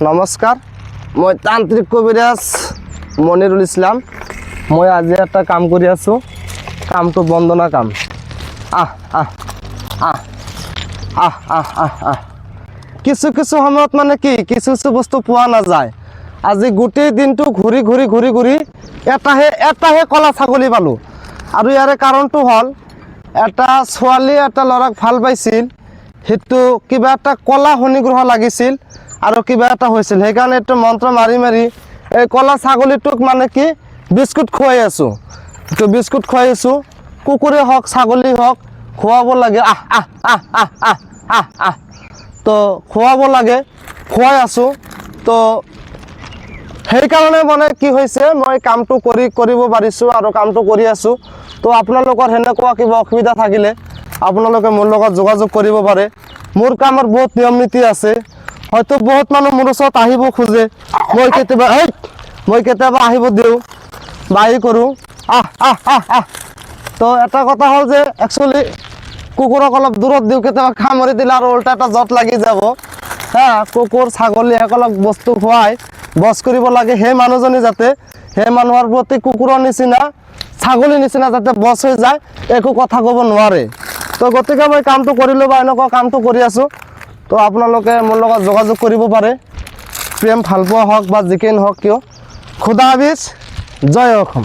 নমস্কাৰ, মই তান্ত্ৰিক কবিৰাজ মনিৰুল ইছলাম। মই আজি এটা কাম কৰি আছোঁ, কামটো বন্দনা কাম। কিছু কিছু সময়ত মানে কি কিছু কিছু বস্তু পোৱা নাযায়। আজি গোটেই দিনটো ঘূৰি ঘূৰি ঘূৰি ঘূৰি এটাহে কলা ছাগলী পালোঁ। আৰু ইয়াৰে কাৰণটো হ'ল এটা ছোৱালী এটা ল'ৰাক ভাল পাইছিল, সেইটো কিবা এটা কলা শনিগ্ৰহ লাগিছিল আৰু কিবা এটা হৈছিল, সেইকাৰণে এইটো মন্ত্ৰ মাৰি মাৰি এই কলা ছাগলীটোক মানে কি বিস্কুট খুৱাই আছোঁ। এইটো বিস্কুট খুৱাই আছোঁ, কুকুৰে হওক ছাগলী হওক খুৱাব লাগে। তো খুৱাব লাগে, খুৱাই আছোঁ। তো সেইকাৰণে মানে কি হৈছে, মই কামটো কৰিব পাৰিছোঁ আৰু কামটো কৰি আছোঁ। তো আপোনালোকৰ সেনেকুৱা কিবা অসুবিধা থাকিলে আপোনালোকে মোৰ লগত যোগাযোগ কৰিব পাৰে। মোৰ কামৰ বহুত নিয়ম নীতি আছে। হয়তো বহুত মানুহ মোৰ ওচৰত আহিব খোজে, মই কেতিয়াবা আহিব দিওঁ বা কৰোঁ। তো এটা কথা হ'ল যে একচুৱেলি কুকুৰক অলপ দূৰত দিওঁ, কেতিয়াবা কামুৰি দিলে আৰু উল্টা এটা জট লাগি যাব। কুকুৰ ছাগলী সকলক বস্তু খুৱাই বচ কৰিব লাগে। সেই মানুহজনী যাতে সেই মানুহৰ প্ৰতি কুকুৰৰ নিচিনা ছাগলীৰ নিচিনা যাতে বচ হৈ যায়, একো কথা ক'ব নোৱাৰে। তো গতিকে মই কামটো কৰিলোঁ বা এনেকুৱা কামটো কৰি আছোঁ। তো আপোনালোকে মোৰ লগত যোগাযোগ কৰিব পাৰে, প্ৰেম ভালপোৱা হওক বা যিকেই নহওক কিয়। খুদা হাফিজ, জয় অসম।